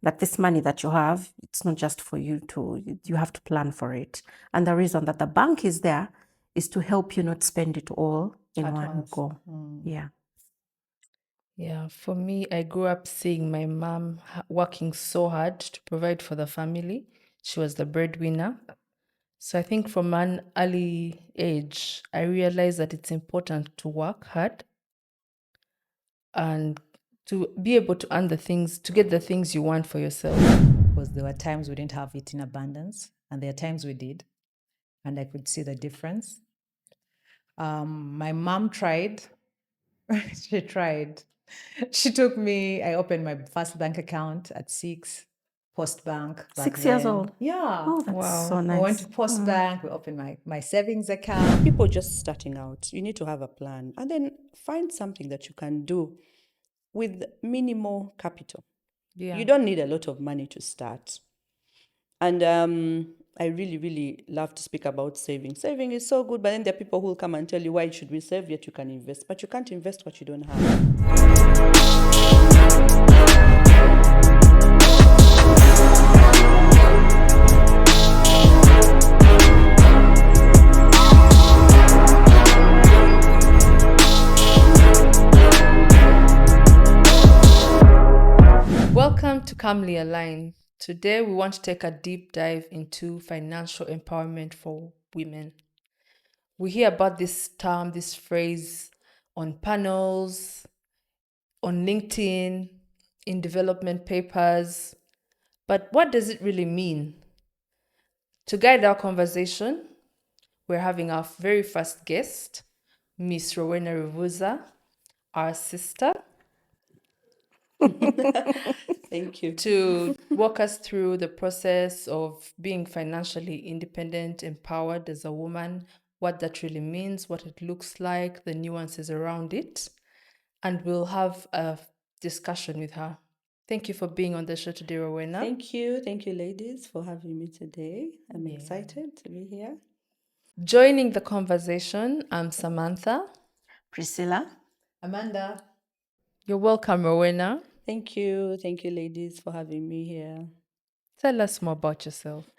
that this money that you have, it's not just for you you have to plan for it. And the reason that the bank is there is to help you not spend it all in At one once. go. Yeah. Yeah, for me, I grew up seeing my mom working so hard to provide for the family. She was the breadwinner. So I think from an early age, I realized that it's important to work hard and to be able to earn the things, to get the things you want for yourself. Because there were times we didn't have it in abundance, and there are times we did, and I could see the difference. My mom tried. She tried. She took me, I opened my first bank account at 6, Post Bank. 6 years then. old? Yeah. Oh, that's Wow. so We went nice. to Post Bank, we opened my savings account. People just starting out, you need to have a plan and then find something that you can do with minimal capital. Yeah. You don't need a lot of money to start. And I really, really love to speak about saving. Saving is so good, but then there are people who will come and tell you why should we save, yet you can invest. But you can't invest what you don't have. Welcome to Calmly Aligned. Today, we want to take a deep dive into financial empowerment for women. We hear about this term, this phrase on panels, on LinkedIn, in development papers. But what does it really mean? To guide our conversation, we're having our very first guest, Miss Rowena Ruvuza, our sister, Thank you. to walk us through the process of being financially independent, empowered as a woman, what that really means, what it looks like, the nuances around it. And we'll have a discussion with her. Thank you for being on the show today, Rowena. Thank you, ladies, for having me today. I'm excited to be here. Joining the conversation, I'm Samantha. Priscilla? Amanda. You're welcome, Rowena. Thank you, ladies, for having me here. Tell us more about yourself.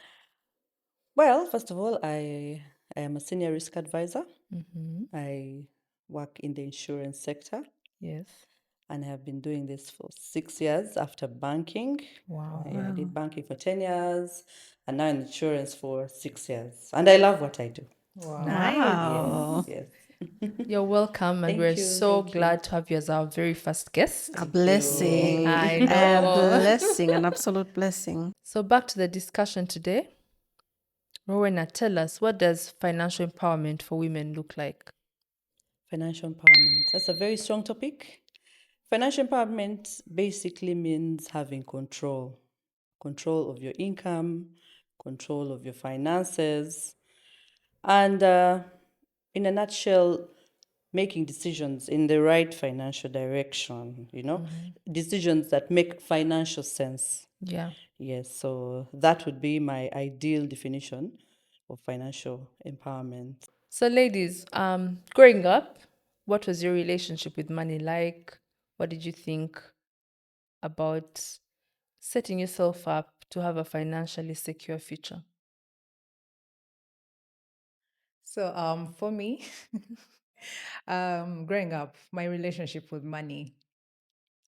Well, first of all, I am a senior risk advisor. Mm-hmm. I work in the insurance sector. Yes. And I have been doing this for 6 years after banking. Wow. I did banking for 10 years and now in insurance for 6 years. And I love what I do. Wow. Wow. Yes. You're welcome, and Thank we're you, so thank you. glad to have you as our very first guest. A blessing. I A know. blessing, an absolute blessing. So back to the discussion today. Rowena, tell us, what does financial empowerment for women look like? Financial empowerment. That's a very strong topic. Financial empowerment basically means having control of your income, control of your finances, and in a nutshell, making decisions in the right financial direction, decisions that make financial sense. Yeah. Yes, so that would be my ideal definition of financial empowerment. So ladies, growing up, what was your relationship with money like? What did you think about setting yourself up to have a financially secure future? So for me, growing up, my relationship with money,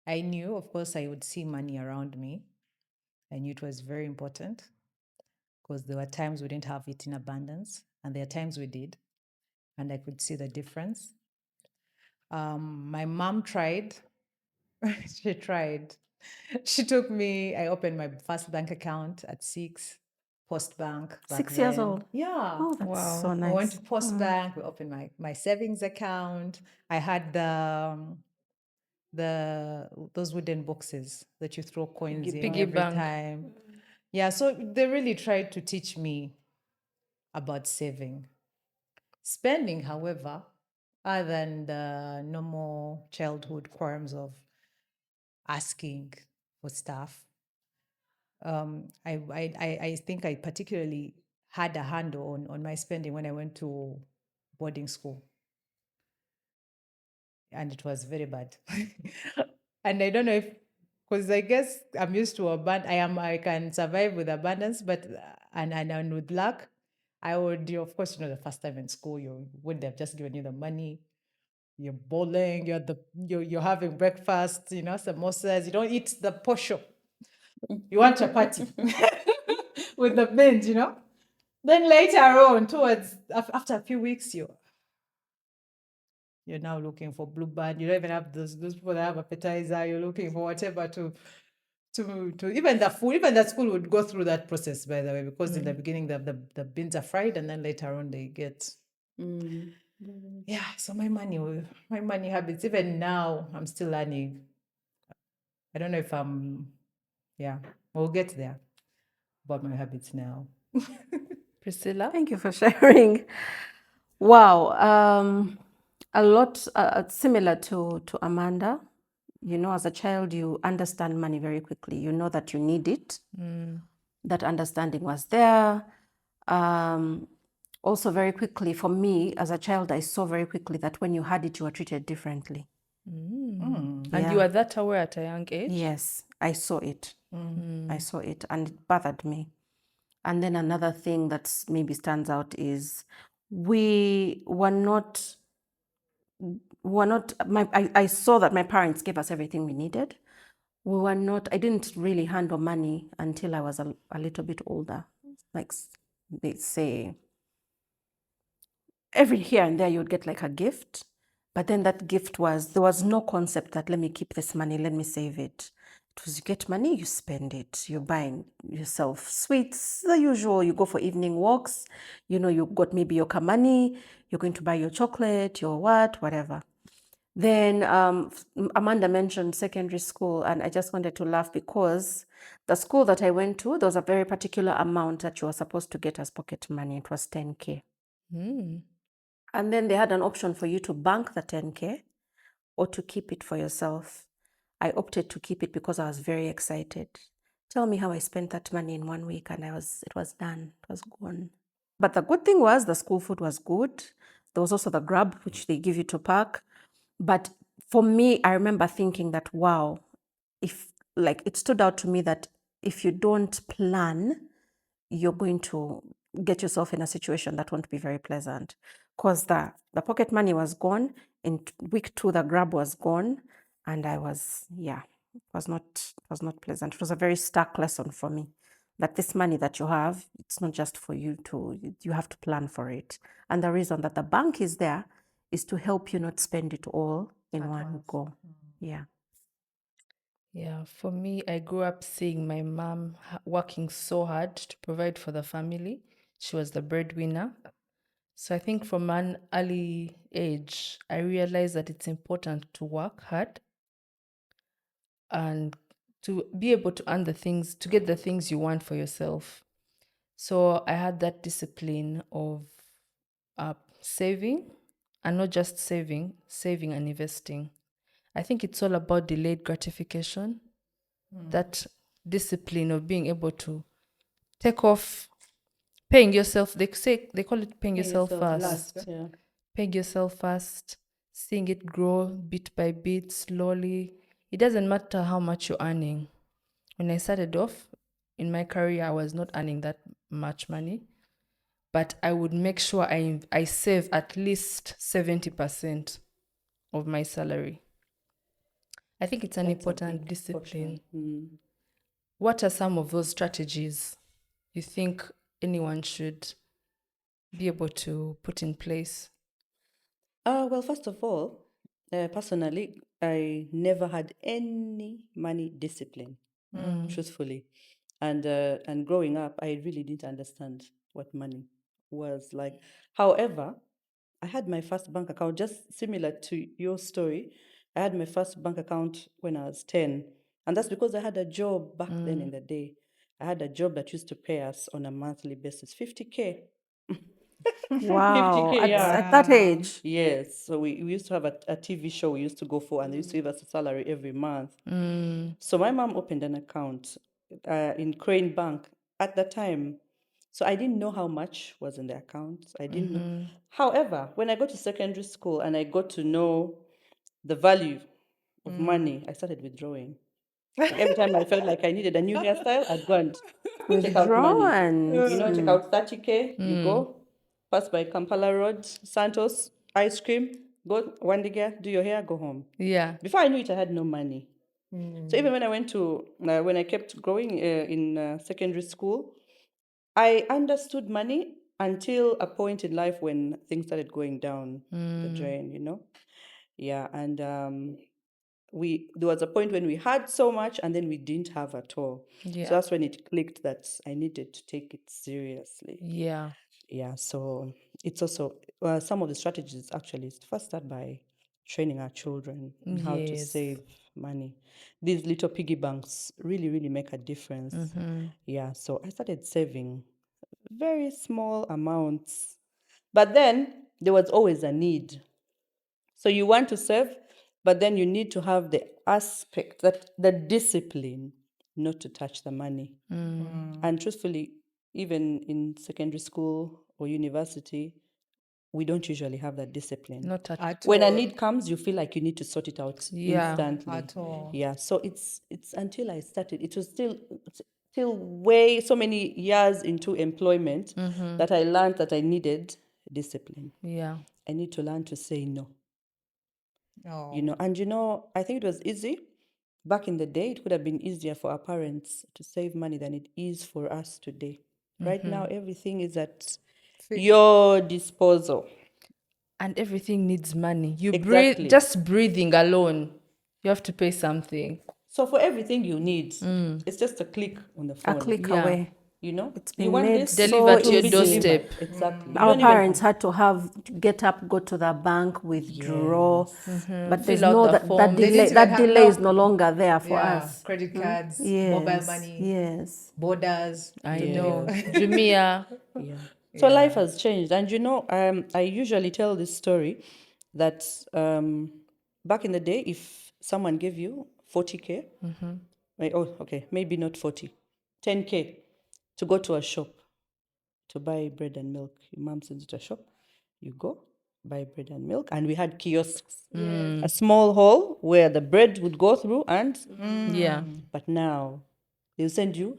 I knew, of course, I would see money around me. I knew it was very important because there were times we didn't have it in abundance, and there are times we did, and I could see the difference. My mom tried. She tried. She took me, I opened my first bank account at 6, Post Bank. 6 years then. old? Yeah. Oh, that's Wow. so We went nice. to Post Bank, we opened my savings account. I had those wooden boxes that you throw coins in Piggy every bank. time. Yeah, so they really tried to teach me about saving. Spending, however, other than the normal childhood qualms of asking for stuff, I think I particularly had a handle on my spending when I went to boarding school. And it was very bad. And I don't know if because I guess I'm used to I can survive with abundance, but and with luck, I would. Of course, the first time in school, you would have just given you the money. You're bowling. You're having breakfast. Samosas. You don't eat the posho. You want chapati with the beans. Then later on, after a few weeks, you're now looking for blue band. You don't even have those people that have appetizer. You're looking for whatever to even the food, even the school would go through that process, by the way, because in the beginning the beans are fried and then later on they get yeah. So my money habits, even now I'm still learning. I don't know if we'll get there about my habits now. Priscilla? Thank you for sharing. Wow. A lot similar to Amanda. As a child, you understand money very quickly. You know that you need it. That understanding was there. Also, very quickly, for me, as a child, I saw very quickly that when you had it, you were treated differently. And Yeah. you were that aware at a young age? Yes, I saw it. I saw it, and it bothered me. And then another thing that maybe stands out is we were not. I saw that my parents gave us everything we needed. We were not. I didn't really handle money until I was a little bit older. Like they say, every here and there you'd get like a gift, but then that gift there was no concept that let me keep this money, let me save it. It was you get money, you spend it. You're buying yourself sweets, the usual. You go for evening walks. You got maybe your money. You're going to buy your chocolate, your whatever. Then Amanda mentioned secondary school, and I just wanted to laugh because the school that I went to, there was a very particular amount that you were supposed to get as pocket money. It was 10K. And then they had an option for you to bank the 10K or to keep it for yourself. I opted to keep it because I was very excited. Tell me how I spent that money in 1 week, and it was done. It was gone. But the good thing was the school food was good. There was also the grab, which they give you to pack. But for me, I remember thinking that, wow, it stood out to me that if you don't plan, you're going to get yourself in a situation that won't be very pleasant. Because the pocket money was gone. In week 2, the grab was gone. And it was not pleasant. It was a very stark lesson for me that this money that you have, it's not just for you you have to plan for it. And the reason that the bank is there is to help you not spend it all in one go. Yeah. Yeah, for me, I grew up seeing my mom working so hard to provide for the family. She was the breadwinner. So I think from an early age, I realized that it's important to work hard and to be able to earn to get the things you want for yourself. So I had that discipline of saving, and not just saving and investing. I think it's all about delayed gratification, that discipline of being able to take off paying yourself. They call it paying yourself first. Yeah. Paying yourself first, seeing it grow bit by bit, slowly. It doesn't matter how much you're earning. When I started off in my career, I was not earning that much money, but I would make sure I save at least 70% of my salary. I think it's an That's a important big discipline. portion. What are some of those strategies you think anyone should be able to put in place? Well, first of all, personally, I never had any money discipline, truthfully. And growing up, I really didn't understand what money was like. However, I had my first bank account, just similar to your story. I had my first bank account when I was 10. And that's because I had a job back then in the day. I had a job that used to pay us on a monthly basis 50K. Wow. 50K, yeah. At that age. Yes. So we used to have a TV show we used to go for, and they used to give us a salary every month. So my mom opened an account in Crane Bank at the time. So I didn't know how much was in the account. I didn't know. However, when I got to secondary school and I got to know the value of money, I started withdrawing. Like every time I felt like I needed a new hairstyle, I'd go and check out Withdraw money. and Check out 30K, you go, pass by Kampala Road, Santos, ice cream, go Wandiga, do your hair, go home. Yeah. Before I knew it, I had no money. So even when I went to, when I kept growing in secondary school, I understood money until a point in life when things started going down the drain, Yeah, and there was a point when we had so much and then we didn't have at all. Yeah. So that's when it clicked that I needed to take it seriously. Yeah. Yeah, so it's also some of the strategies actually is to first start by training our children on how to Yes. save money. These little piggy banks really, really make a difference. Yeah, so I started saving very small amounts, but then there was always a need. So you want to save, but then you need to have the aspect that the discipline not to touch the money. And truthfully, even in secondary school or university, we don't usually have that discipline. Not at At When a all. need comes, you feel like you need to sort it out Yeah. instantly. At all. Yeah. So it's until I started. It was still way so many years into employment that I learned that I needed discipline. Yeah. I need to learn to say no. Oh. And I think it was easy. Back in the day, it would have been easier for our parents to save money than it is for us today. Right now, everything is at your disposal. And everything needs money. You Exactly. breathe, just breathing alone, you have to pay something. So for everything you need, it's just a click on the a phone. click Yeah. away. It's been you want made this so Delivered to your easy. doorstep. Exactly. You Our don't even parents had to get up, go to the bank, withdraw. But there's Fill out no the that form. They delay. didn't even That have- delay no. is no longer there for Yeah, us. credit cards, Yes, mobile money, yes. borders. I know. Jumia. Yeah. So life has changed. And I usually tell this story that back in the day, if someone gave you 40K, maybe not 40, 10K to go to a shop to buy bread and milk. Your mom sends you to a shop, you go, buy bread and milk. And we had kiosks, a small hall where the bread would go through Yeah. but now they'll send you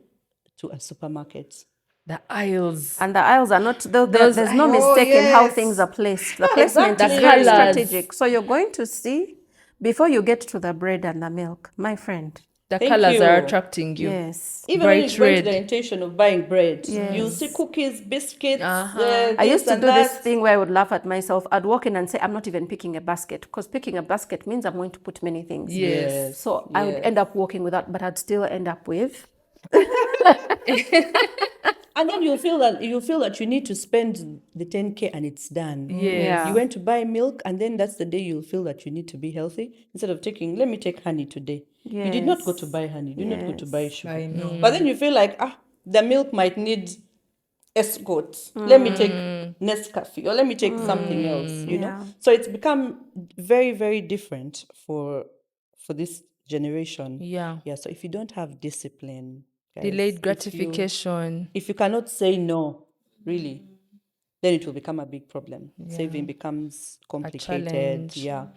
to a supermarket. The aisles. And the aisles are not, Those there's no aisles- mistake in how yes. things are placed. The placement Exactly. is very The colours. strategic. So you're going to see, before you get to the bread and the milk, my friend. The Thank colors are you. attracting you. Yes. Even when Bright you're going to the red. intention of buying bread, you'll Yes. see cookies, biscuits, I used to and do this that. thing where I would laugh at myself. I'd walk in and say, I'm not even picking a basket, because picking a basket means I'm going to put many things. Yes. So I would end up walking without, but I'd still end up with. And then you'll feel that you need to spend the 10K and it's done. Yes. Yeah. You went to buy milk and then that's the day you'll feel that you need to be healthy. Instead of let me take honey today. You did not go to buy honey. You did not go to buy sugar. I know. But then you feel like, the milk might need escort. Let me take Nescafe or let me take something else, Yeah. So it's become very, very different for this generation. Yeah. Yeah. So if you don't have discipline, guys, Delayed gratification. if you cannot say no, really, then it will become a big problem. Saving becomes complicated. challenge. Yeah.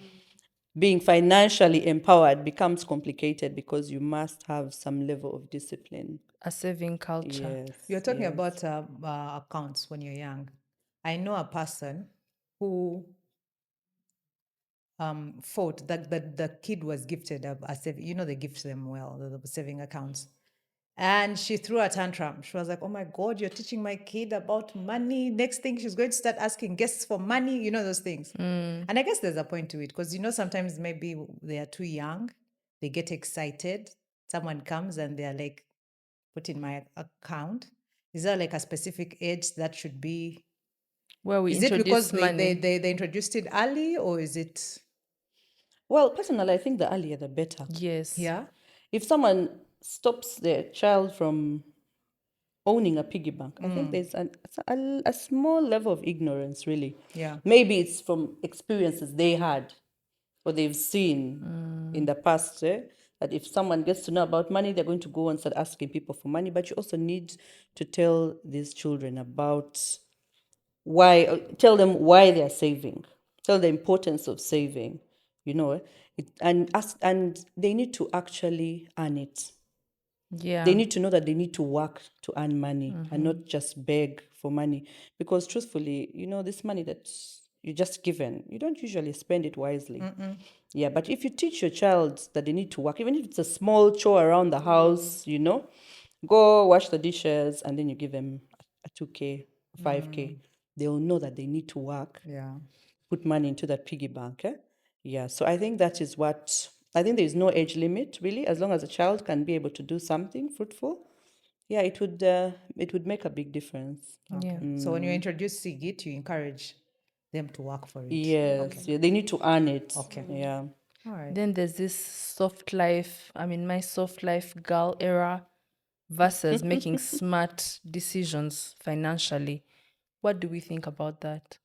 Being financially empowered becomes complicated because you must have some level of discipline. A saving culture. Yes. You're talking yes. about accounts when you're young. I know a person who fought that the kid was gifted a saving. They gift them well, the saving accounts. And she threw a tantrum. She was like, "Oh my God, you're teaching my kid about money. Next thing, she's going to start asking guests for money, those things." And I guess there's a point to it because, sometimes maybe they are too young. They get excited. Someone comes and they're like, "Put in my account." Is there like a specific age that should be? Where we Is it because introduce money. they introduced it early, or is it? Well, personally, I think the earlier the better. Yes. Yeah. If someone stops their child from owning a piggy bank, I think there's a small level of ignorance, really. Yeah. Maybe it's from experiences they had or they've seen in the past, that if someone gets to know about money, they're going to go and start asking people for money. But you also need to tell these children about tell them why they're saving, tell the importance of saving. And they need to actually earn it. Yeah. They need to know that they need to work to earn money and not just beg for money. Because truthfully, this money that you're just given, you don't usually spend it wisely. Yeah, but if you teach your child that they need to work, even if it's a small chore around the house, go wash the dishes, and then you give them a 2K, 5K, they'll know that they need to work, Yeah. put money into that piggy bank. Yeah, so I think that is I think there is no age limit, really, as long as a child can be able to do something fruitful. Yeah, it would make a big difference. Yeah. So when you introduce SIGIT, you encourage them to work for it. Yes, yeah, they need to earn it. Okay. Yeah. All right. Then there's this soft life, my soft life girl era versus making smart decisions financially. What do we think about that?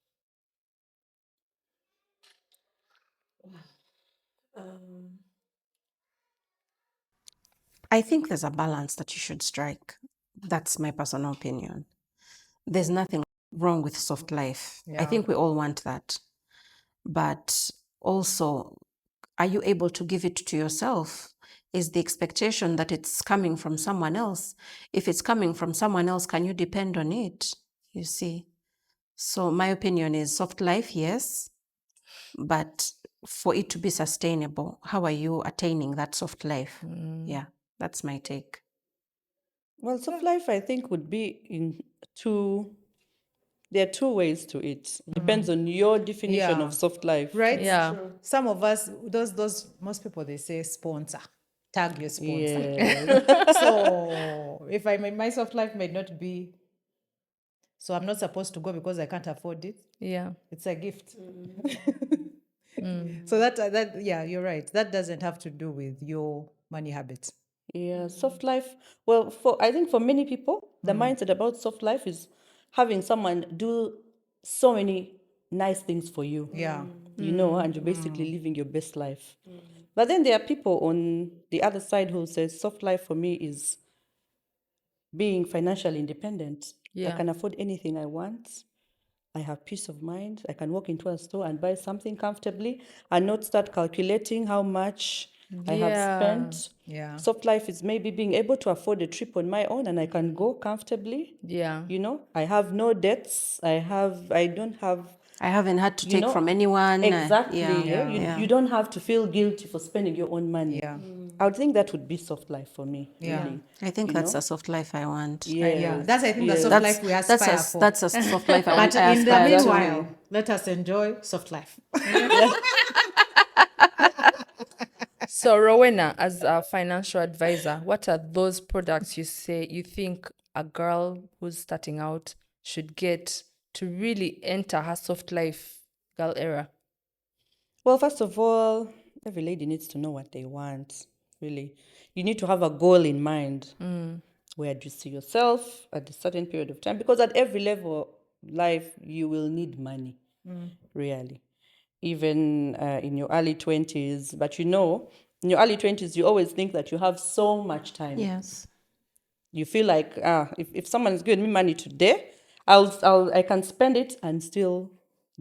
I think there's a balance that you should strike. That's my personal opinion. There's nothing wrong with soft life. I Yeah. think we all want that. But also, are you able to give it to yourself? Is the expectation that it's coming from someone else? If it's coming from someone else, can you depend on it? You see? So my opinion is soft life, yes, but for it to be sustainable, how are you attaining that soft life? Yeah, that's my take. Well, soft life, I think, would be in two. There are two ways to it. It depends on your definition Yeah. of soft life. Right? Yeah. Some of us, those most people, they say sponsor. Tag your sponsor. Yeah. So if my soft life may not be, so I'm not supposed to go because I can't afford it. Yeah. It's a gift. So that yeah, you're right. That doesn't have to do with your money habits. Yeah, soft life. Well, I think for many people, the mindset about soft life is having someone do so many nice things for you. Yeah. And you're basically living your best life. But then there are people on the other side who says soft life for me is being financially independent. I Yeah. can afford anything I want. I have peace of mind. I can walk into a store and buy something comfortably and not start calculating how much I have Yeah. spent. Yeah. Soft life is maybe being able to afford a trip on my own and I can go comfortably. Yeah. I have no debts. I don't have, I haven't had to take from anyone. Exactly. Yeah, You don't have to feel guilty for spending your own money. Yeah. I would think that would be soft life for me, Yeah. really. I think that's a soft life I want. Yeah. That's I think the Yes. soft life we aspire for. That's a soft life I want. But I in the aspire to. meanwhile, let us enjoy soft life. So, Rowena, as a financial advisor, what are those products you think a girl who's starting out should get to really enter her soft life girl era? Well, first of all, every lady needs to know what they want, really. You need to have a goal in mind. Where do you see yourself at a certain period of time? Because at every level of life, you will need money, really. Even in your early 20s. But in your early 20s, you always think that you have so much time. Yes. You feel like, if someone is giving me money today, I can spend it and still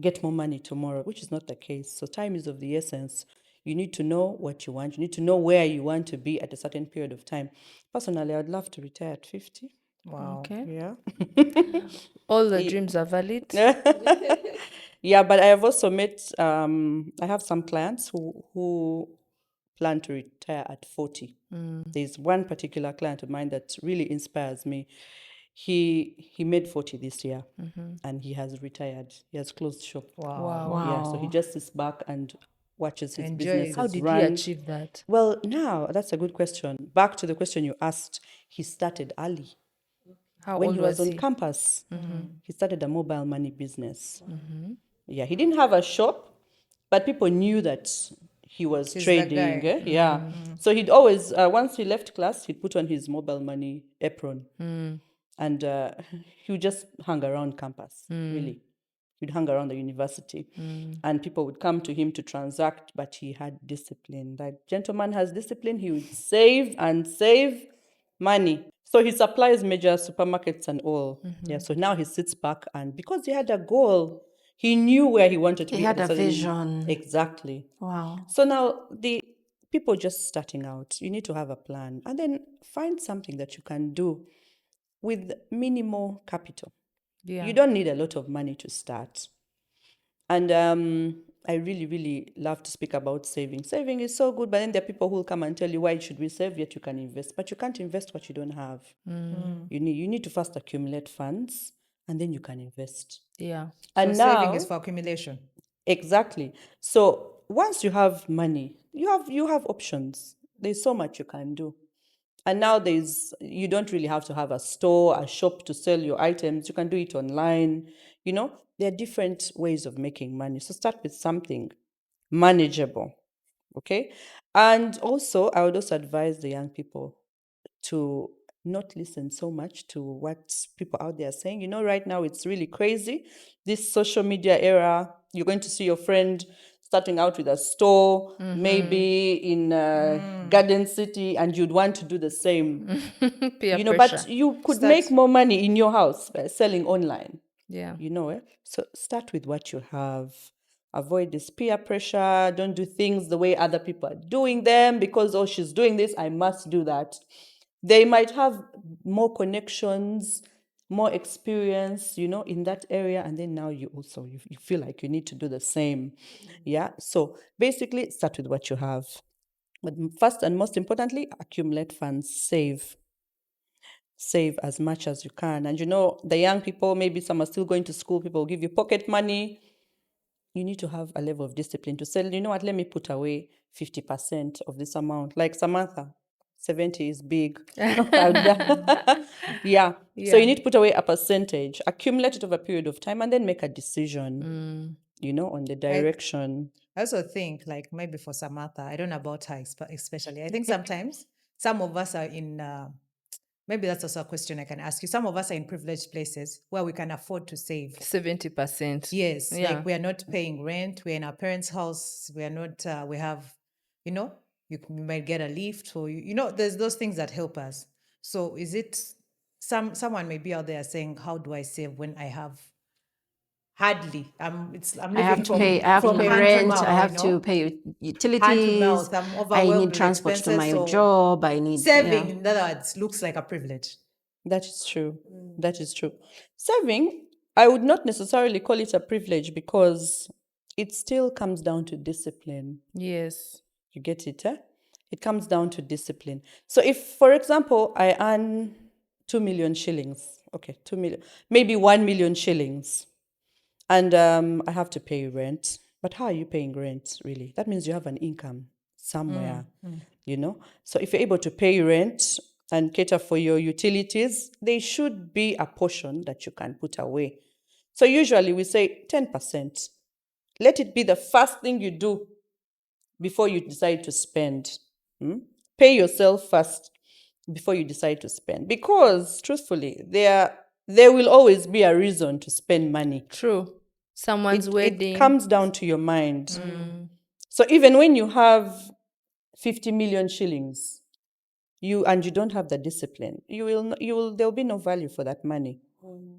get more money tomorrow, which is not the case. So time is of the essence. You need to know what you want. You need to know where you want to be at a certain period of time. Personally, I'd love to retire at 50. Wow. Okay. Yeah. All the dreams are valid. Yeah, but I have also met, I have some clients who plan to retire at 40. There's one particular client of mine that really inspires me. He made 40 this year and he has retired. He has closed shop. Wow. Yeah, so he just sits back and watches his Enjoy businesses How did run. he achieve that? Well, now that's a good question. Back to the question you asked, he started early. How When old he was was on he? campus, he started a mobile money business. Yeah, he didn't have a shop, but people knew that he was He's the trading. guy. Yeah. So he'd always, once he left class, he'd put on his mobile money apron and he would just hang around campus, really. He'd hang around the university and people would come to him to transact, but he had discipline. That gentleman has discipline. He would save and save money. So he supplies major supermarkets and all. Yeah, so now he sits back and because he had a goal, He knew where he wanted to He be had at a certain- vision. Exactly. Wow. So now the people just starting out, you need to have a plan and then find something that you can do with minimal capital. Yeah. You don't need a lot of money to start. And I really, really love to speak about saving. Saving is so good, but then there are people who will come and tell you, why should we save, yet you can invest. But you can't invest what you don't have. You need to first accumulate funds, and then you can invest. Yeah. And So now, saving is for accumulation. exactly. So once you have money, you have options. There's so much you can do. And now you don't really have to have a store, a shop to sell your items. You can do it online. There are different ways of making money. So start with something manageable. Okay. And also, I would also advise the young people to not listen so much to what people out there are saying. Right now it's really crazy. This social media era, you're going to see your friend starting out with a store, maybe in Garden City, and you'd want to do the same. Peer But pressure. you could make more money in your house by selling online. Yeah. So start with what you have. Avoid this peer pressure. Don't do things the way other people are doing them because, oh, she's doing this, I must do that. They might have more connections, more experience, in that area. And then now you feel like you need to do the same. Yeah. So basically, start with what you have. But first and most importantly, accumulate funds, save as much as you can. And the young people, maybe some are still going to school, people will give you pocket money. You need to have a level of discipline to say, you know what, let me put away 50% of this amount. Like Samantha, 70 is big. Yeah. So you need to put away a percentage, accumulate it over a period of time, and then make a decision, on the direction. I also think, like, maybe for Samantha, I don't know about her especially. I think sometimes some of us are in, maybe that's also a question I can ask you. Some of us are in privileged places where we can afford to save. 70%. Yes, Yeah. like we are not paying rent. We're in our parents' house. We are not. We have, you might get a lift, or there's those things that help us. So is it someone may be out there saying, how do I save when I have hardly? I'm I have living to pay. I have to from pay hand rent. mouth, I have to pay hand to utilities. mouth. I'm I overwhelmed need with transport to expenses. my So job. I need saving, in other words, looks like a privilege. That is true. That is true. Saving, I would not necessarily call it a privilege because it still comes down to discipline. Yes. You get it, eh? It comes down to discipline. So if, for example, I earn 2 million shillings, okay, 2 million, maybe 1 million shillings, and I have to pay rent. But how are you paying rent, really? That means you have an income somewhere, So if you're able to pay rent and cater for your utilities, there should be a portion that you can put away. So usually we say 10%. Let it be the first thing you do before you decide to spend. Pay yourself first before you decide to spend. Because truthfully, there will always be a reason to spend money. True. Someone's wedding. It comes down to your mind. So even when you have 50 million shillings, you don't have the discipline, there'll be no value for that money.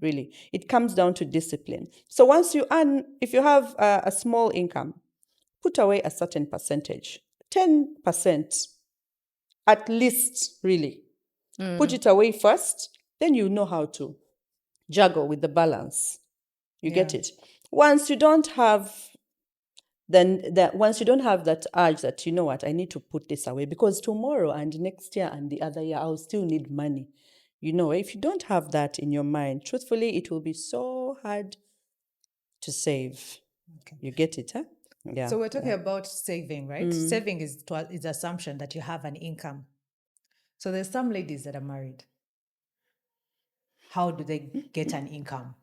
Really, it comes down to discipline. So once you earn, if you have a small income, put away a certain percentage, 10% at least, really. Put it away first, then you know how to juggle with the balance. You get it? Once you don't have that urge that, you know what, I need to put this away because tomorrow and next year and the other year I'll still need money. If you don't have that in your mind, truthfully, it will be so hard to save. Okay. You get it, huh? Yeah. So we're talking about saving, right? Saving is the assumption that you have an income. So there's some ladies that are married. How do they get an income?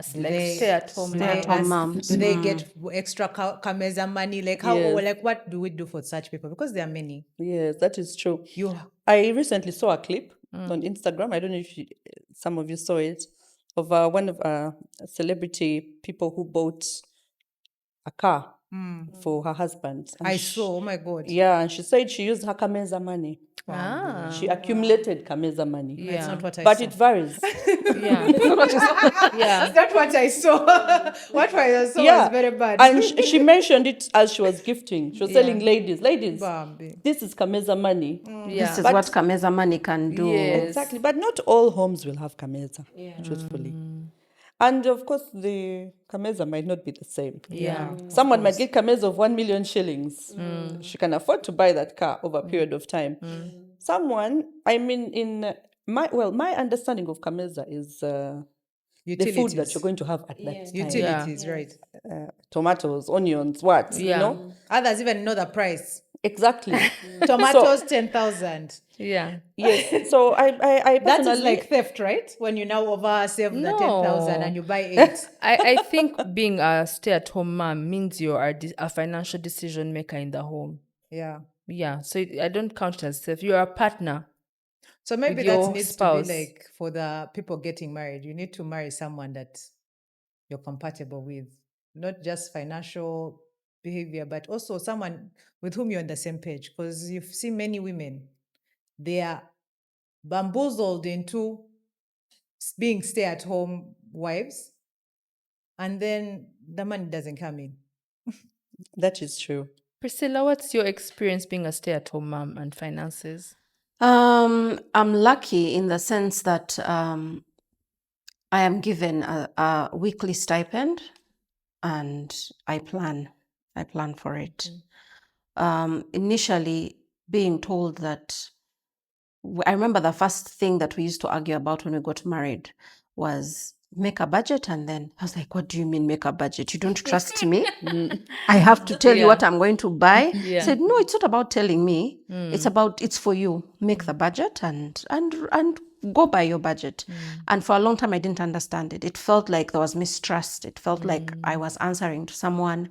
Stay-at-home mom. Do they get extra kameza money? Like how? Yes. Like what do we do for such people? Because there are many. Yes, that is true. I recently saw a clip on Instagram. I don't know if some of you saw it, of one of celebrity people who bought a car for her husband. And I saw. Oh my God. Yeah, and she said she used her Kameza money. She accumulated Kameza money. Yeah. That's not what I But saw. it varies. Yeah. Yeah. That's what I saw. What I saw Yeah. was very bad. And she mentioned it as she was gifting. She was telling Yeah. ladies, Bambi. this is Kameza money. Yeah. This is But- what Kameza money can do. Yes. Exactly. But not all homes will have Kameza, truthfully. And of course, the Kameza might not be the same. Yeah. Someone might get Kameza of 1 million shillings. She can afford to buy that car over a period of time. Someone, I mean, my understanding of Kameza is the food that you're going to have at that time. Utilities, right. Tomatoes, onions, what, you Yeah. know? Others even know the price. Exactly. Tomatoes, 10,000. Yeah. Yes. So I That personally... is like theft, right? When you now oversave the No. 10,000 and you buy 8. I think being a stay-at-home mom means you're a financial decision maker in the home. Yeah. Yeah. So I don't count it as theft. You're a partner. So maybe With that your needs spouse. to be like for the people getting married. You need to marry someone that you're compatible with, not just financial behavior, but also someone with whom you're on the same page. Because you see many women, they are bamboozled into being stay-at-home wives, and then the money doesn't come in. That is true. Priscilla, what's your experience being a stay-at-home mom and finances? I'm lucky in the sense that I am given a weekly stipend, and I plan for it. Initially, being told that, I remember the first thing that we used to argue about when we got married was make a budget, and then I was like, what do you mean make a budget? You don't trust me? I have to tell you what I'm going to buy? Yeah. Said, no, it's not about telling me. It's for you. Make the budget and go by your budget. And for a long time, I didn't understand it. It felt like there was mistrust. It felt like I was answering to someone.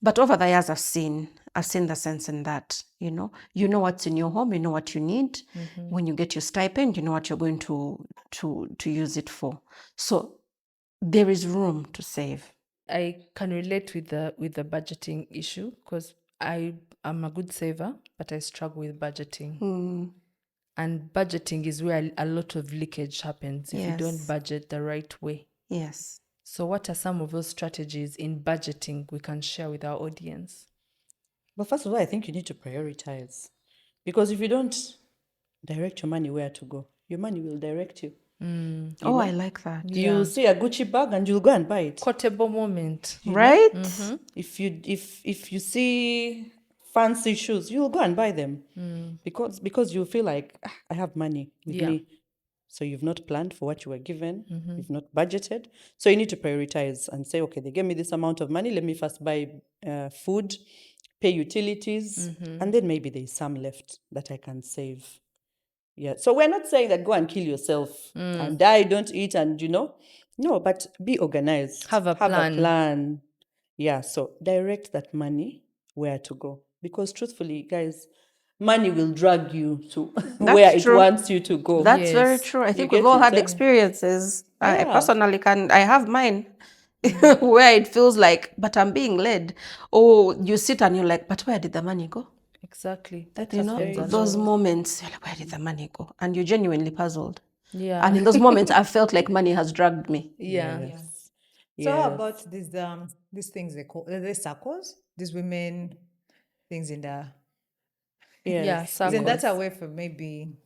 But over the years, I've seen the sense in that. You know what's in your home. You know what you need. When you get your stipend, you know what you're going to use it for. So there is room to save. I can relate with the budgeting issue because I am a good saver, but I struggle with budgeting. And budgeting is where a lot of leakage happens if you don't Yes. budget the right way. Yes. So what are some of those strategies in budgeting we can share with our audience? But first of all, I think you need to prioritize. Because if you don't direct your money where to go, your money will direct you. I like that. You see a Gucci bag and you'll go and buy it. Quotable moment. Right? If you see fancy shoes, you'll go and buy them. Because you feel like, I have money with me. So you've not planned for what you were given. You've not budgeted. So you need to prioritize and say, okay, they gave me this amount of money. Let me first buy food, pay utilities, and then maybe there's some left that I can save. Yeah. So we're not saying that go and kill yourself and die, don't eat, and no, but be organized. Have a plan. Yeah. So direct that money where to go. Because truthfully, guys, money will drag you to where true. it wants you to go. That's very Yes. true. I think get we've all it, had eh? experiences. I Yeah. personally I have mine where it feels like, but I'm being led. Or you sit and you're like, but where did the money go? Exactly. That You know, happens a those lot. moments, you're like, where did the money go? And you're genuinely puzzled. Yeah. And in those moments, I felt like money has dragged me. yeah. Yes. So how Yes. about these things they call the circles? These women things in the Yes. Yeah, isn't that circles. a way for maybe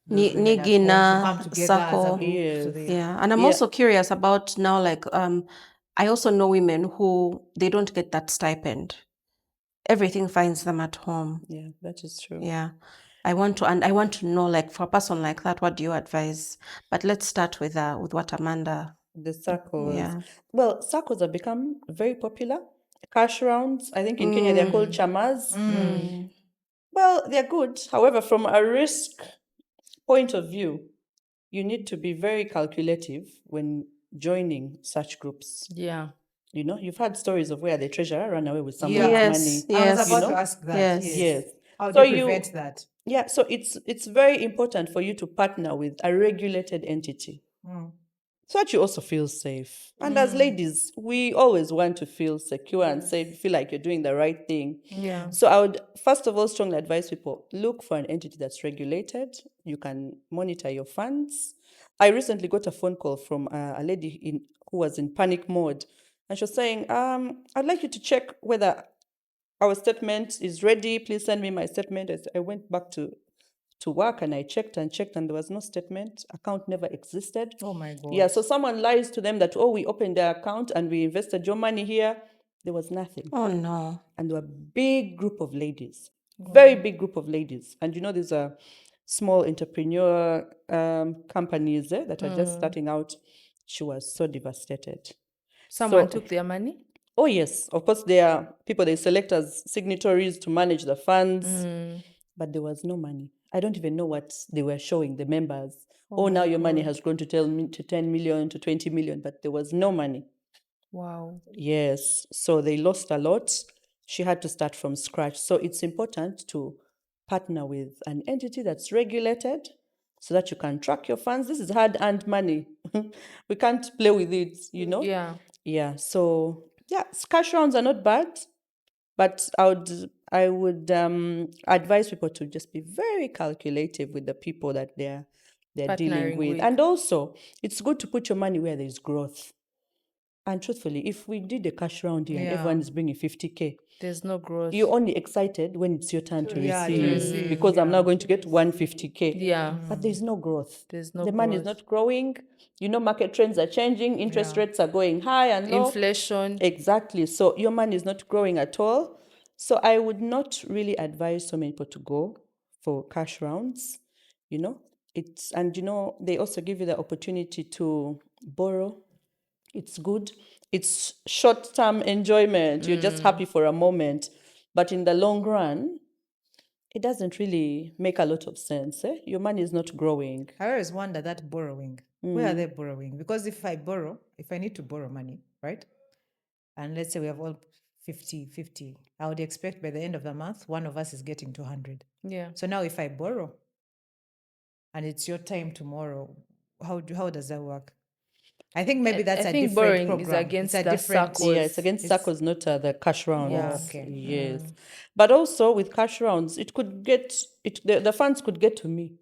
those women at home to Nigina, come together as a circle. group? Yes. So they, Yeah, and I'm Yeah. also curious about now, like, I also know women who they don't get that stipend. Everything finds them at home. Yeah, that is true. Yeah, I want to know, like, for a person like that, what do you advise? But let's start with what Amanda. The circles. Yeah. Well, circles have become very popular. Cash rounds. I think in Kenya they're called chamas. Well, they're good. However, from a risk point of view, you need to be very calculative when joining such groups. Yeah. You've had stories of where the treasurer ran away with someone's Yeah. money. Yes. I was about you know? to ask that. Yes. Yes. How So do you prevent that? Yeah, so it's very important for you to partner with a regulated entity. so that you also feel safe. And as ladies, we always want to feel secure and safe, feel like you're doing the right thing. Yeah. So I would, first of all, strongly advise people, look for an entity that's regulated. You can monitor your funds. I recently got a phone call from a lady who was in panic mode. And she was saying, I'd like you to check whether our statement is ready. Please send me my statement. I went back to work and I checked and there was no statement. Account never existed. Oh my God. Yeah, so someone lies to them that, we opened their account and we invested your money here. There was nothing. Oh no. And there were a big group of ladies, very big group of ladies. And these are small entrepreneur companies that are just starting out. She was so devastated. Someone So- took their money? Oh, yes. Of course, there are people they select as signatories to manage the funds, but there was no money. I don't even know what they were showing the members. Now your money has grown to 10 million, to 20 million, but there was no money. Wow. Yes. So they lost a lot. She had to start from scratch. So it's important to partner with an entity that's regulated so that you can track your funds. This is hard-earned money. We can't play with it, Yeah. Yeah. So yeah, cash rounds are not bad, but I would advise people to just be very calculative with the people that they're dealing Partnering with. with. And also, it's good to put your money where there's growth. And truthfully, if we did a cash round here and Yeah. everyone is bringing 50K, There's no growth. you're only excited when it's your turn to Yeah, to receive, receive, because I'm yeah. now going to get 150K. Yeah. But there's no growth. There's no The money is growth. not growing. Market trends are changing. Interest Yeah. rates are going high and low. Inflation. Exactly. So your money is not growing at all. So I would not really advise so many people to go for cash rounds. They also give you the opportunity to borrow. It's good. It's short-term enjoyment. You're just happy for a moment. But in the long run, it doesn't really make a lot of sense. Your money is not growing. I always wonder that borrowing. Where are they borrowing? Because if I need to borrow money, right? And let's say we have all 50-50, I would expect by the end of the month, one of us is getting 200. Yeah. So now if I borrow and it's your time tomorrow, how does that work? I think maybe that's I a think different borrowing program. is against it's a the different. SACCOs. Yeah, it's against SACCOs, not the cash rounds. Yeah. Okay. Yes. But also with cash rounds, the funds could get to me.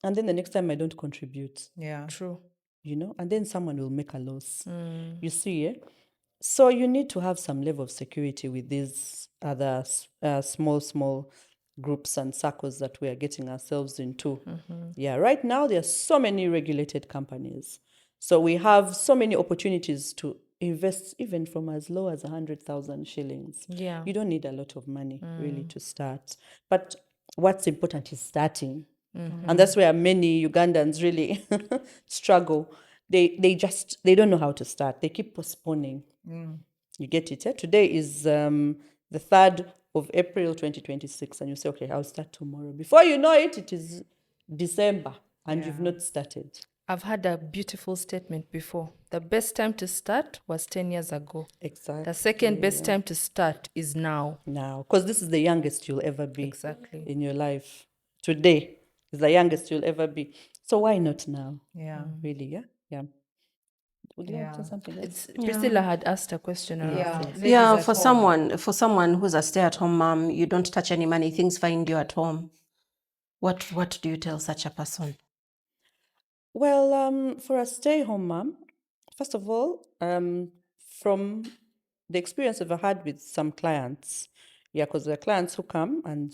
And then the next time I don't contribute, Yeah. True. and then someone will make a loss. You see, So you need to have some level of security with these other small groups and circles that we are getting ourselves into. Yeah, right now there are so many regulated companies. So we have so many opportunities to invest even from as low as 100,000 shillings. Yeah. You don't need a lot of money really to start. But what's important is starting. And that's where many Ugandans really struggle. They don't know how to start. They keep postponing. You get it? Today is the 3rd of April 2026, and you say, okay, I'll start tomorrow. Before you know it, it is December, and you've not started. I've had a beautiful statement before. The best time to start was 10 years ago. Exactly. The second best time to start is now. Now, because this is the youngest you'll ever be Exactly. in your life. Today is the youngest you'll ever be. So why not now? Yeah. Really, yeah? Yeah. Would you like to say something else? Priscilla had asked a question around Yeah. this. Ladies Yeah, at home. for someone who's a stay-at-home mom, you don't touch any money, things find you at home. What do you tell such a person? Well, for a stay-home mom, first of all, from the experience I've had with some clients, because there are clients who come and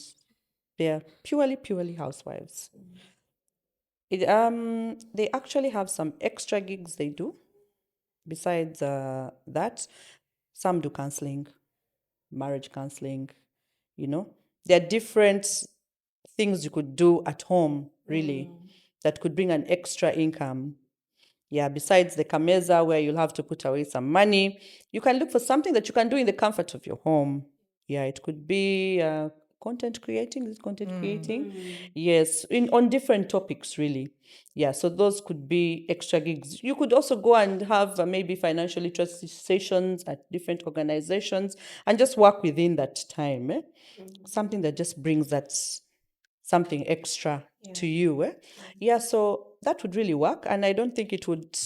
they're purely housewives. They actually have some extra gigs they do. Besides that, some do counseling, marriage counseling. There are different things you could do at home, really, that could bring an extra income. Yeah, besides the Kameza, where you'll have to put away some money, you can look for something that you can do in the comfort of your home. Yeah, it could be content creating. Is it content creating? Yes, on different topics, really. Yeah, so those could be extra gigs. You could also go and have maybe financial literacy sessions at different organizations and just work within that time. Something that just brings that something extra to you. Yeah, so that would really work, and I don't think it would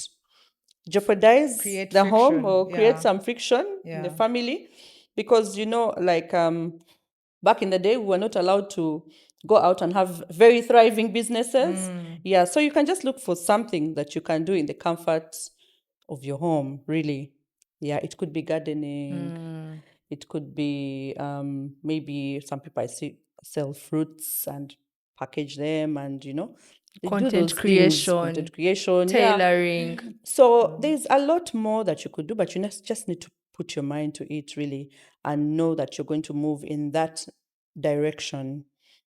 jeopardize Create the home friction, or create yeah. some friction in the Yeah. family, because like back in the day, we were not allowed to go out and have very thriving businesses. Yeah, so you can just look for something that you can do in the comfort of your home, really. Yeah, it could be gardening. It could be maybe some people I see sell fruits and package them, and they do Content those things, creation, content creation, tailoring. So there's a lot more that you could do, but you just need to put your mind to it, really, and know that you're going to move in that direction.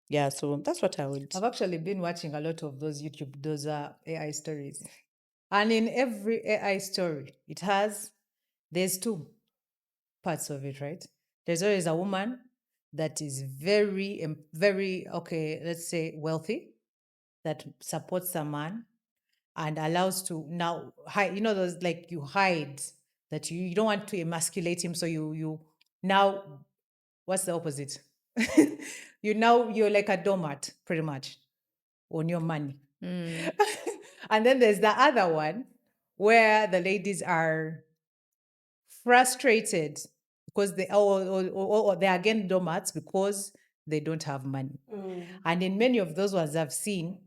Yeah, so that's what I would. I've actually been watching a lot of those AI stories. And in every AI story, there's two parts of it, right? There's always a woman that is very, very, okay, let's say wealthy, that supports a man and allows to now hide, those like you hide that you don't want to emasculate him. So you now, what's the opposite? You're like a doormat pretty much on your money. And then there's the other one where the ladies are frustrated because or they're again doormats because they don't have money. And in many of those ones I've seen,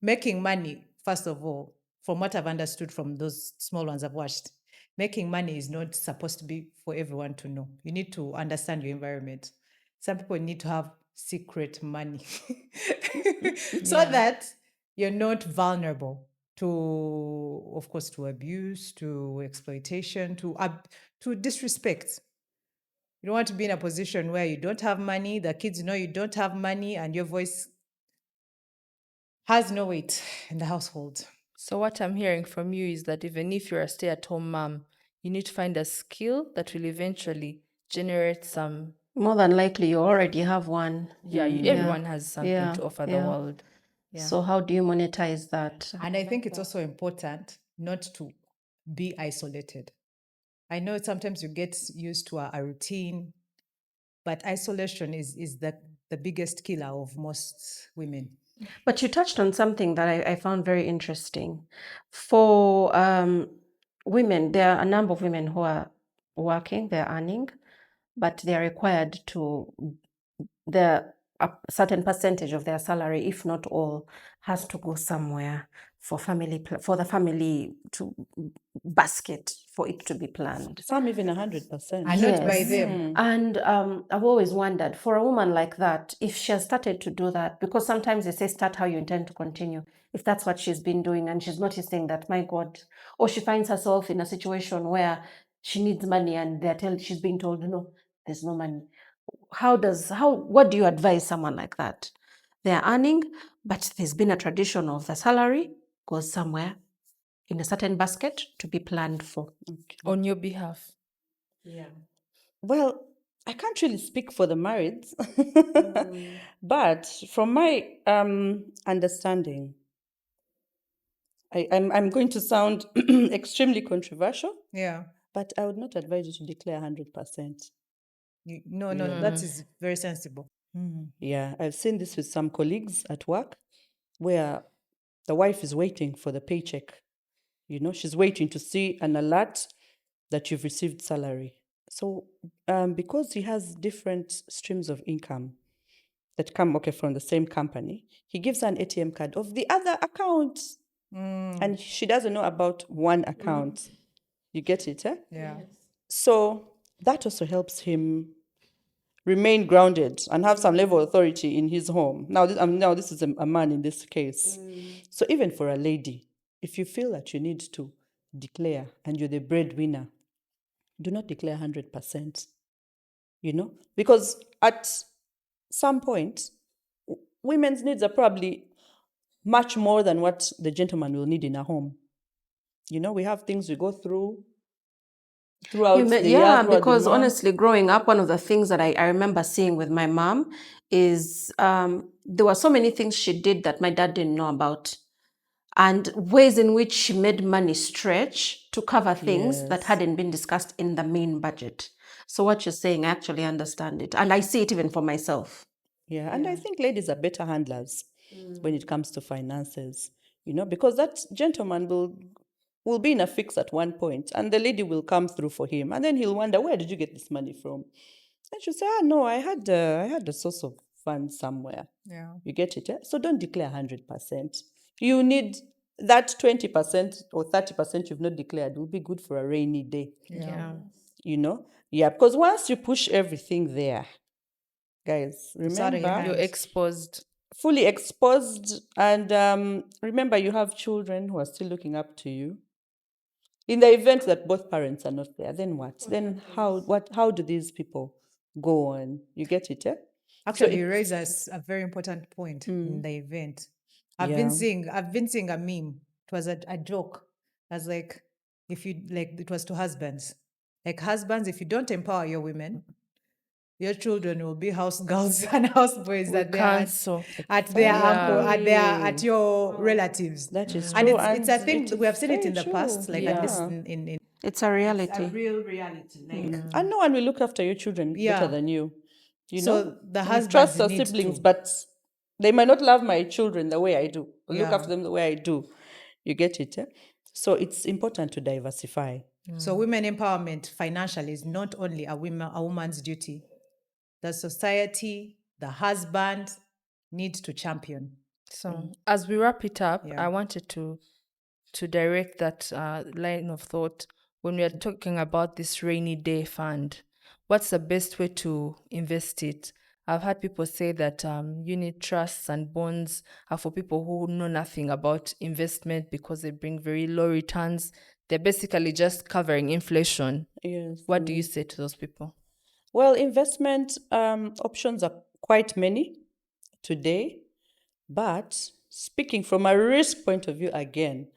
making money, first of all, from what I've understood from those small ones I've watched, making money is not supposed to be for everyone to know. You need to understand your environment. Some people need to have secret money so that you're not vulnerable to, of course, to abuse, to exploitation, to disrespect. You don't want to be in a position where you don't have money, the kids know you don't have money, and your voice has no weight in the household. So what I'm hearing from you is that even if you're a stay-at-home mom, you need to find a skill that will eventually generate some. More than likely, you already have one. Yeah, everyone has something Yeah, to offer the yeah. world. Yeah. So how do you monetize that? And I think it's also important not to be isolated. I know sometimes you get used to a routine, but isolation is the biggest killer of most women. But you touched on something that I found very interesting. For women, there are a number of women who are working, they're earning, but they're required to, a certain percentage of their salary, if not all, has to go somewhere for the family to basket for it to be planned. Some even 100%. And not by them. And I've always wondered, for a woman like that, if she has started to do that, because sometimes they say start how you intend to continue. If that's what she's been doing and she's noticing that, my God, or she finds herself in a situation where she needs money and she's being told, no, there's no money. What do you advise someone like that? They're earning, but there's been a tradition of the salary goes somewhere in a certain basket to be planned for. On your behalf. Yeah. Well, I can't really speak for the married, but from my understanding, I'm going to sound extremely controversial, Yeah. but I would not advise you to declare 100%. No, that is very sensible. Yeah, I've seen this with some colleagues at work where the wife is waiting for the paycheck. She's waiting to see an alert that you've received salary. So because he has different streams of income that come from the same company, he gives her an ATM card of the other account. And she doesn't know about one account. You get it, eh? Yeah. So that also helps him remain grounded and have some level of authority in his home. Now, this is a man in this case. So even for a lady, if you feel that you need to declare and you're the breadwinner, do not declare 100%. Because at some point, women's needs are probably much more than what the gentleman will need in a home. We have things we go through throughout the year. Yeah, throughout the because month. honestly, growing up, one of the things that I remember seeing with my mom is there were so many things she did that my dad didn't know about, and ways in which she made money stretch to cover things that Yes. hadn't been discussed in the main budget. So what you're saying, I actually understand it. And I see it even for myself. Yeah, and I think ladies are better handlers. when it comes to finances, because that gentleman will be in a fix at one point, and the lady will come through for him, and then he'll wonder, where did you get this money from? And she'll say, no, I had a source of funds somewhere. Yeah. You get it? So don't declare 100%. You need that 20% or 30% you've not declared will be good for a rainy day. Yeah. Because once you push everything there, guys, It's out of your remember, You're hands. exposed. fully exposed, and remember, you have children who are still looking up to you. In the event that both parents are not there, then what? Then how do these people go on? You get it, eh? Actually, you raise a very important point in the event. I've been seeing a meme. It was a joke. I was like, it was to husbands. Like, husbands, if you don't empower your women, your children will be house girls and house boys We at their cancel. at their uncle, Exactly. at your relatives. That is And true, it's a and thing it we have is seen it very in the true. past, like at least Yeah. in It's a reality. real reality. Like, And no one will look after your children Yeah. better than you. So the we husband trust our needs siblings, to. but they might not love my children the way I do, or look Yeah. after them the way I do. You get it? Eh? So it's important to diversify. So women empowerment financially is not only a woman's duty. The society, the husband needs to champion. So as we wrap it up, Yeah. I wanted to direct that line of thought when we are talking about this rainy day fund. What's the best way to invest it? I've had people say that unit trusts and bonds are for people who know nothing about investment because they bring very low returns. They're basically just covering inflation. Yes. What do you say to those people? Well, investment options are quite many today, but speaking from a risk point of view again,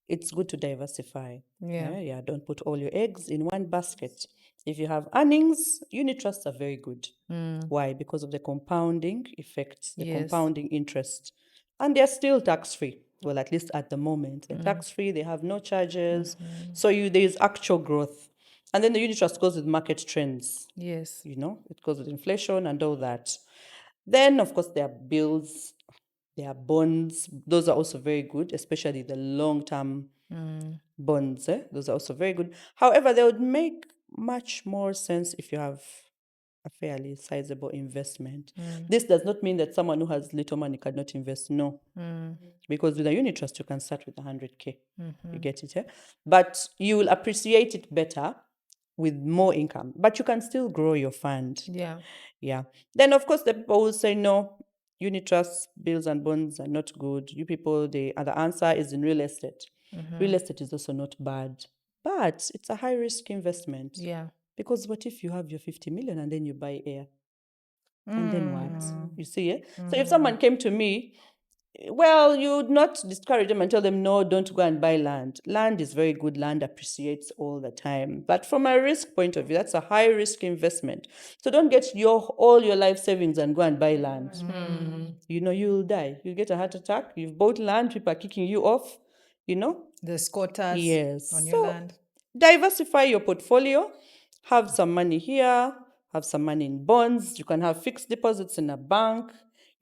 it's good to diversify. Yeah. Don't put all your eggs in one basket. If you have earnings, unit trusts are very good. Why? Because of the compounding effects, the Yes. compounding interest. And they're still tax-free. Well, at least at the moment. They're tax-free, they have no charges. So there's actual growth. And then the unit trust goes with market trends. Yes. It goes with inflation and all that. Then, of course, there are bills, there are bonds. Those are also very good, especially the long-term bonds. Those are also very good. However, they would make much more sense if you have a fairly sizable investment. This does not mean that someone who has little money cannot invest. No. Because with a unit trust, you can start with 100K. You get it? But you will appreciate it better with more income. But you can still grow your fund. Yeah. Then, of course, the people will say, no, unit trusts, bills and bonds are not good. You people, the other answer is in real estate. Real estate is also not bad, but it's a high-risk investment. Yeah. Because what if you have your 50 million and then you buy air? And then what? You see, eh? So if someone came to me, well, you would not discourage them and tell them, no, don't go and buy land. Land is very good. Land appreciates all the time. But from a risk point of view, that's a high risk investment. So don't get all your life savings and go and buy land. You'll die. You'll get a heart attack. You've bought land, people are kicking you off, The squatters Yes. on your land. Diversify your portfolio. Have some money here, have some money in bonds. You can have fixed deposits in a bank,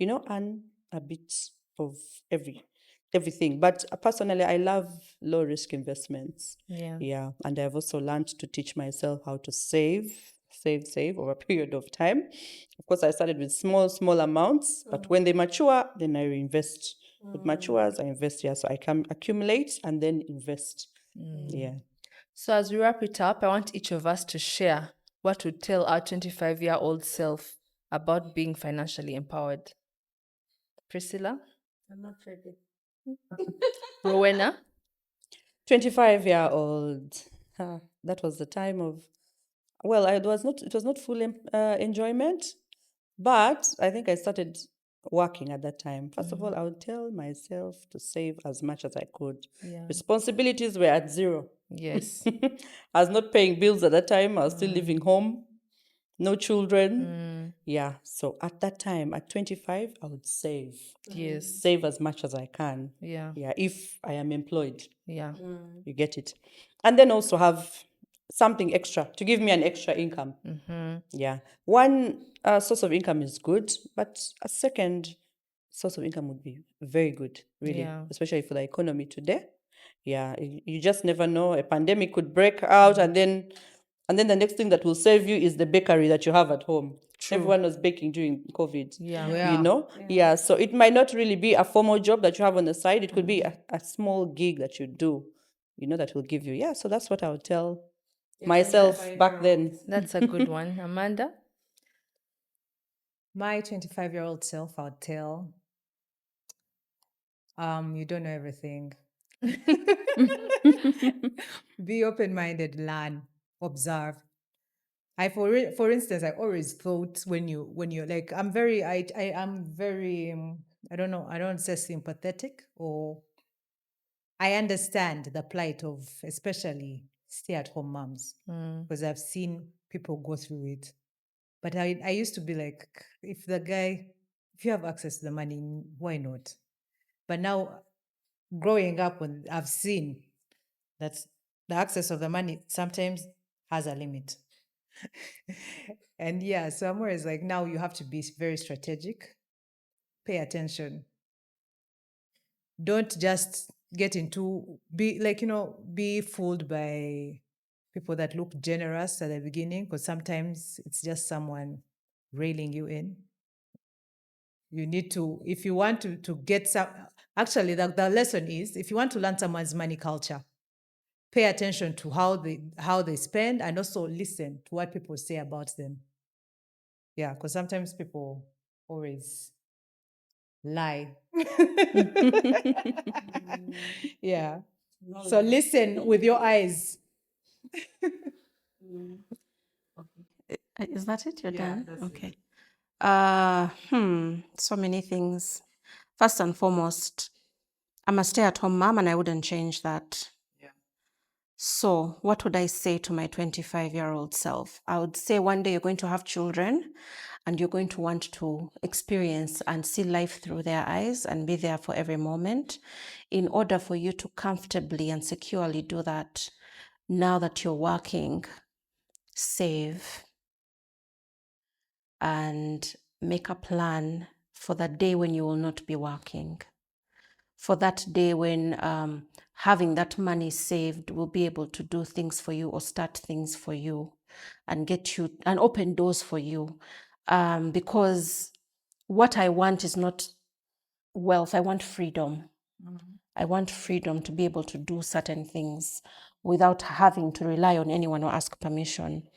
and a bit of everything. But personally, I love low risk investments. Yeah. And I've also learned to teach myself how to save over a period of time. Of course, I started with small amounts, but when they mature, then I reinvest. It matures, I invest here, so I can accumulate and then invest. Yeah. So as we wrap it up, I want each of us to share what would tell our 25-year-old self about being financially empowered. Priscilla? I'm not ready. Rowena? 25-year-old. That was the time of, well, it was not full enjoyment, but I think I started working at that time. First of all, I would tell myself to save as much as I could. Yeah. Responsibilities were at zero. Yes. I was not paying bills at that time. I was still living home, no children. Yeah. So at that time, at 25, I would save. Yes. Save as much as I can. Yeah. Yeah. If I am employed. Yeah. You get it. And then also have something extra to give me an extra income. Yeah. One source of income is good, but a second source of income would be very good, really, Yeah. especially for the economy today. Yeah, you just never know. A pandemic could break out, and then the next thing that will save you is the bakery that you have at home. True. Everyone was baking during COVID. Yeah. You Yeah. know? Yeah. So it might not really be a formal job that you have on the side. It could be a small gig that you do, that will give you. Yeah. So that's what I would tell myself back then. That's a good one. Amanda? My 25-year-old self, I would tell, you don't know everything. Be open-minded, learn, observe. For instance, I always thought when you're like, I'm very, I'm very, I don't know, I don't say sympathetic, or I understand the plight of especially stay-at-home moms, because I've seen people go through it. But I used to be like, if you have access to the money, why not? But now, growing up, when I've seen that the access of the money sometimes has a limit. And yeah, so I'm always like, now you have to be very strategic, pay attention. Don't just be fooled by people that look generous at the beginning, because sometimes it's just someone railing you in. You need to, if you want to get some, actually, the lesson is, if you want to learn someone's money culture, pay attention to how they spend, and also listen to what people say about them. Yeah, because sometimes people always lie. Yeah. So listen with your eyes. Is that it? You're Yeah, done? that's Okay. So many things. First and foremost, I'm a stay-at-home mom and I wouldn't change that. Yeah. So what would I say to my 25-year-old self? I would say one day you're going to have children and you're going to want to experience and see life through their eyes and be there for every moment. In order for you to comfortably and securely do that, now that you're working, save and make a plan for the day when you will not be working. For that day when having that money saved will be able to do things for you or start things for you and get you and open doors for you. Because what I want is not wealth, I want freedom. I want freedom to be able to do certain things without having to rely on anyone or ask permission.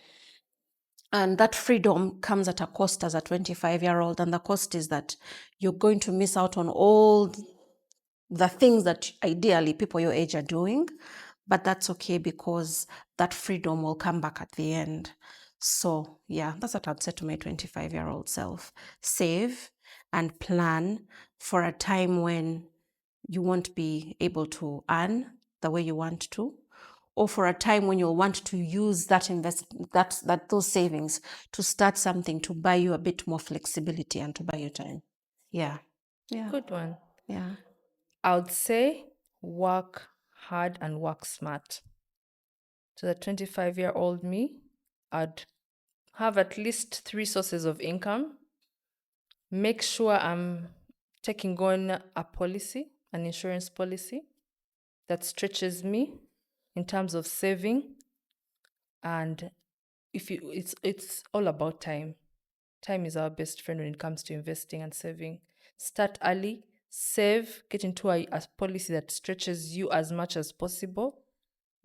And that freedom comes at a cost as a 25-year-old. And the cost is that you're going to miss out on all the things that ideally people your age are doing. But that's okay because that freedom will come back at the end. So yeah, that's what I'd say to my 25-year-old self. Save and plan for a time when you won't be able to earn the way you want to, or for a time when you'll want to use that those savings to start something to buy you a bit more flexibility and to buy you time. Yeah. Yeah. Good one. Yeah. I would say work hard and work smart. To the 25-year-old me, I'd have at least 3 sources of income. Make sure I'm taking on a policy, an insurance policy that stretches me in terms of saving. And it's all about time. Time is our best friend when it comes to investing and saving. Start early, save, get into a policy that stretches you as much as possible,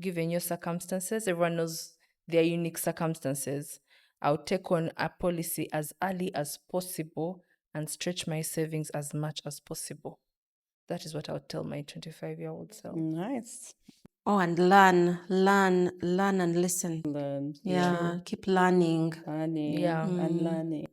given your circumstances. Everyone knows their unique circumstances. I'll take on a policy as early as possible and stretch my savings as much as possible. That is what I would tell my 25-year-old self. Nice. Oh, and learn and listen. Learn. Yeah, keep learning. Learning. Yeah. And learning.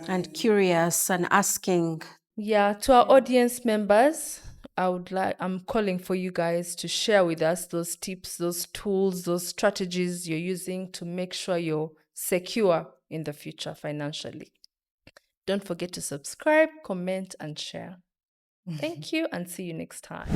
And curious and asking. Yeah, to our audience members, I'm calling for you guys to share with us those tips, those tools, those strategies you're using to make sure you're secure in the future financially. Don't forget to subscribe, comment, and share. Thank you, and see you next time.